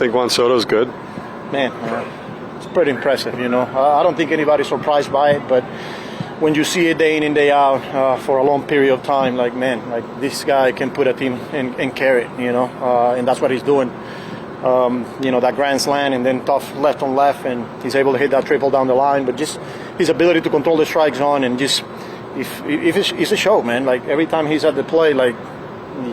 Think Juan Soto's good? Man, it's pretty impressive, you know. I don't think anybody's surprised by it, but when you see it day in and day out for a long period of time, like, man, like this guy can put a team and carry it, you know, and that's what he's doing. You know, that grand slam and then tough left on left, and he's able to hit that triple down the line, but just his ability to control the strike zone and just, if it's a show, man. Like, every time he's at the plate, like,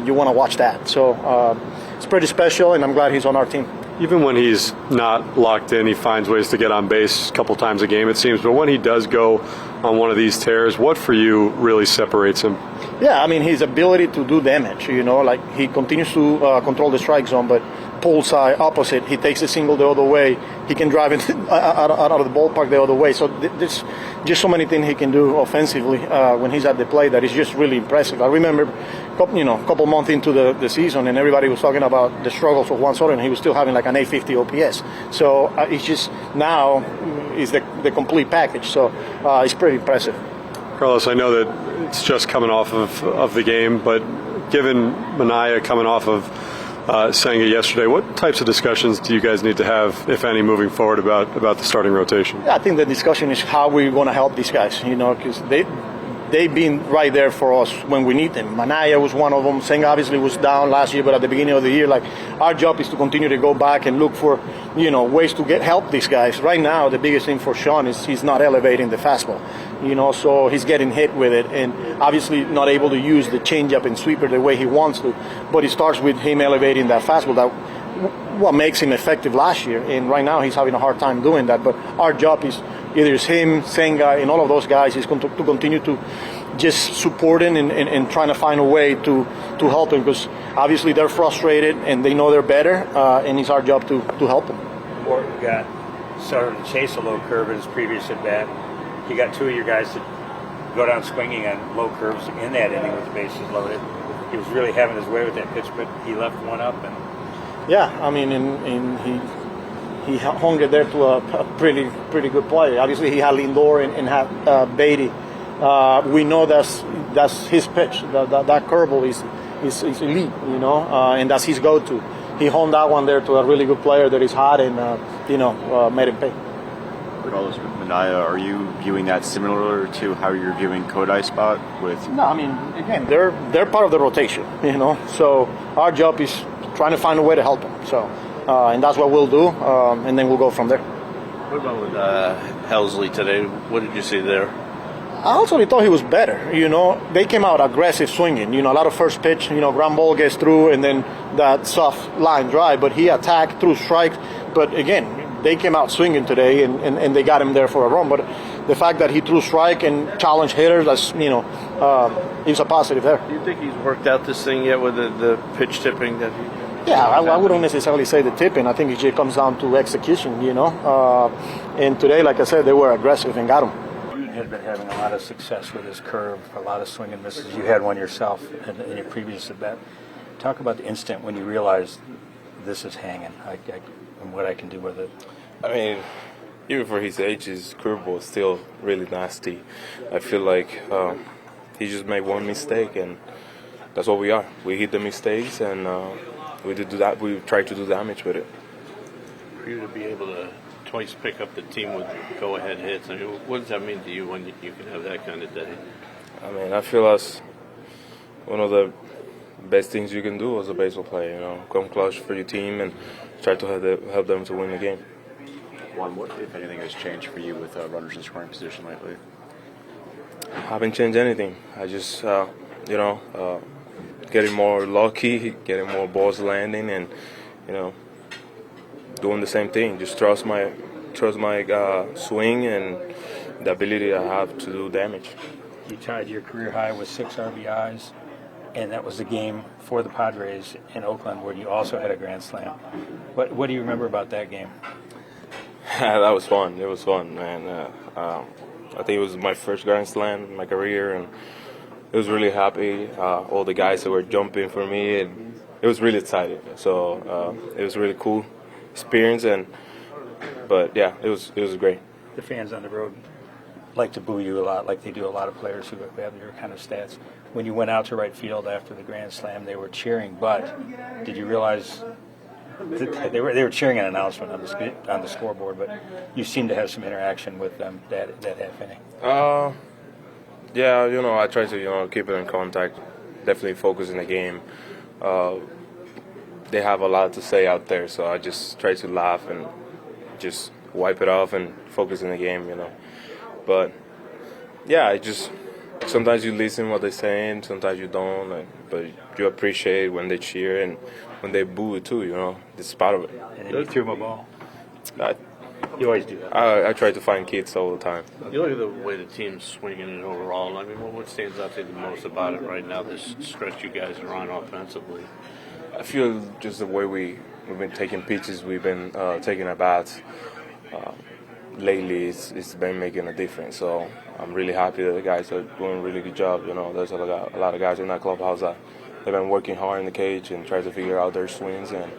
you want to watch that. So it's pretty special, and I'm glad he's on our team. Even when he's not locked in, he finds ways to get on base a couple times a game, it seems. But when he does go on one of these tears, what for you really separates him? Yeah, I mean, his ability to do damage, you know, like he continues to control the strike zone, but pull side opposite, he takes a single the other way, he can drive it out of the ballpark the other way. So there's just so many things he can do offensively when he's at the plate that is just really impressive. I remember, you know, a couple months into the season, and everybody was talking about the struggles of Juan Soto, and he was still having like an 850 OPS. So it's just now is the complete package. So it's pretty impressive. Carlos, I know that it's just coming off of the game, but given Manaea coming off of Senga yesterday, what types of discussions do you guys need to have, if any, moving forward about the starting rotation? Yeah, I think the discussion is how we're going to help these guys, you know, because they've been right there for us when we need them. Manaea was one of them. Senga obviously was down last year, but at the beginning of the year, like, our job is to continue to go back and look for, you know, ways to help these guys. Right now, the biggest thing for Sean is he's not elevating the fastball, you know, so he's getting hit with it, and obviously not able to use the changeup and sweeper the way he wants to. But it starts with him elevating that fastball. That what makes him effective last year, and right now he's having a hard time doing that. But our job is either it's him, Senga, and all of those guys is going to continue to just support him and trying to find a way to help him, because obviously they're frustrated and they know they're better, and it's our job to help them. Morton got started to chase a low curve in his previous at bat. You got two of your guys to go down swinging on low curves in that inning with the bases loaded. He was really having his way with that pitch, but he left one up. And yeah, I mean, and he hung it there to a pretty good player. Obviously, he had Lindor and had Beatty. We know that's his pitch. That curveball is elite, you know, and that's his go-to. He honed that one there to a really good player that is hot and made him pay. Carlos, with Manaea, are you viewing that similar to how you're viewing Kodai's spot with? No, I mean, again, they're part of the rotation, you know. So our job is trying to find a way to help them. So, and that's what we'll do, and then we'll go from there. What about with Helsley today? What did you see there? I also thought he was better. You know, they came out aggressive swinging. You know, a lot of first pitch. You know, ground ball gets through, and then that soft line drive. But he attacked through strike. But again, they came out swinging today, and they got him there for a run. But the fact that he threw strike and challenged hitters, that's, you know, it's a positive there. Do you think he's worked out this thing yet with the pitch tipping that he? Yeah, I wouldn't necessarily say the tipping. I think it just comes down to execution, you know. And today, like I said, they were aggressive and got him. had been having a lot of success with his curve, a lot of swing and misses. You had one yourself in your previous at bat. Talk about the instant when you realized this is hanging, and what I can do with it. I mean, even for his age, his curveball is still really nasty. I feel like he just made one mistake, and that's what we are. We hit the mistakes, and we did do that. We try to do damage with it. For you to be able to twice pick up the team with go-ahead hits, I mean, what does that mean to you when you can have that kind of day? I mean, I feel as one of the best things you can do as a baseball player. You know, come clutch for your team and try to help them to win the game. Juan, what, if anything, has changed for you with runners in scoring position lately? I haven't changed anything. I just, getting more lucky, getting more balls landing, and doing the same thing. Just trust my swing and the ability I have to do damage. You tied your career high with 6 RBIs, and that was the game for the Padres in Oakland where you also had a grand slam. What do you remember about that game? That was fun. It was fun, man. I think it was my first grand slam in my career, and it was really happy. All the guys that were jumping for me, and it was really exciting. So it was really cool experience, but yeah, it was great. The fans on the road like to boo you a lot, like they do a lot of players who have your kind of stats. When you went out to right field after the grand slam, they were cheering, but did you realize They were cheering an announcement on the scoreboard, but you seem to have some interaction with them that half inning. Yeah, I try to keep it in contact. Definitely focus in the game. They have a lot to say out there, so I just try to laugh and just wipe it off and focus in the game. But yeah, sometimes you listen what they're saying, sometimes you don't. But you appreciate when they cheer and when they boo it too. It's part of it. And then you threw them a ball. I, You always do that. I try to find kids all the time. You look at the way the team's swinging it overall. I mean, what stands out to you the most about it right now, this stretch you guys are on offensively? I feel just the way we've been taking pitches, we've been taking at bats. Lately, it's been making a difference. So I'm really happy that the guys are doing a really good job. There's a lot of guys in that clubhouse that they've been working hard in the cage and trying to figure out their swings, and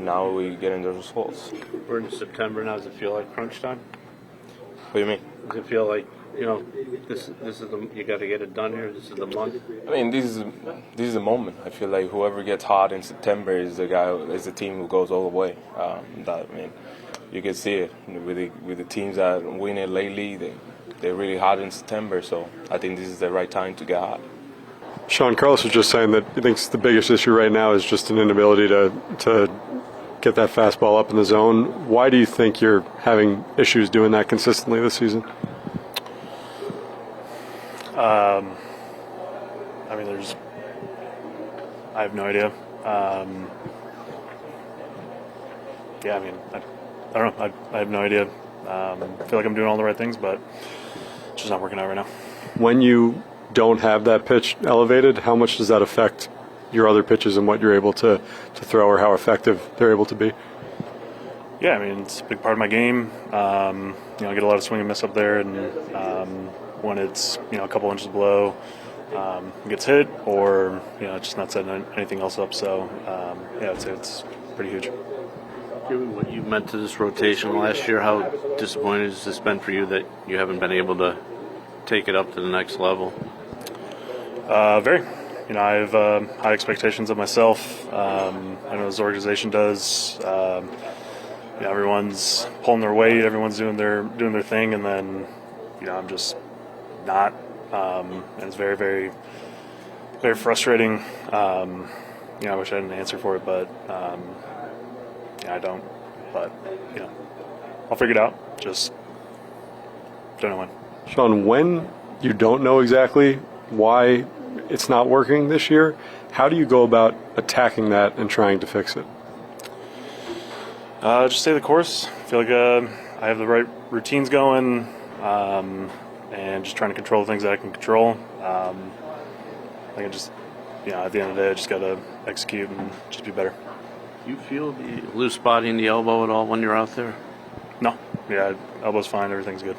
now we're getting the results. We're in September now. Does it feel like crunch time? What do you mean? Does it feel like this is you got to get it done here? This is the month. I mean, this is the moment. I feel like whoever gets hot in September is the team who goes all the way. You can see it with the teams that win it lately. They're really hot in September, so I think this is the right time to get hot. Sean, Carlos was just saying that he thinks the biggest issue right now is just an inability to get that fastball up in the zone. Why do you think you're having issues doing that consistently this season? I have no idea. I don't know. I have no idea. I feel like I'm doing all the right things, but it's just not working out right now. When you don't have that pitch elevated, how much does that affect your other pitches and what you're able to throw, or how effective they're able to be? Yeah, it's a big part of my game. I get a lot of swing and miss up there, and when it's a couple inches below, it gets hit, or it's just not setting anything else up. So I'd say it's pretty huge. Given what you meant to this rotation last year, how disappointing has this been for you that you haven't been able to take it up to the next level? Very. I have high expectations of myself. I know this organization does. Everyone's pulling their weight. Everyone's doing their thing, and then I'm just not. And it's very, very, very frustrating. I wish I had an answer for it, but I don't. But I'll figure it out. Just don't know when. Sean, when you don't know exactly why it's not working this year, how do you go about attacking that and trying to fix it? Just stay the course. I feel like I have the right routines going, and just trying to control the things that I can control. I think at the end of the day, I just got to execute and just be better. Do you feel the loose spot in the elbow at all when you're out there? No. Yeah, elbow's fine. Everything's good.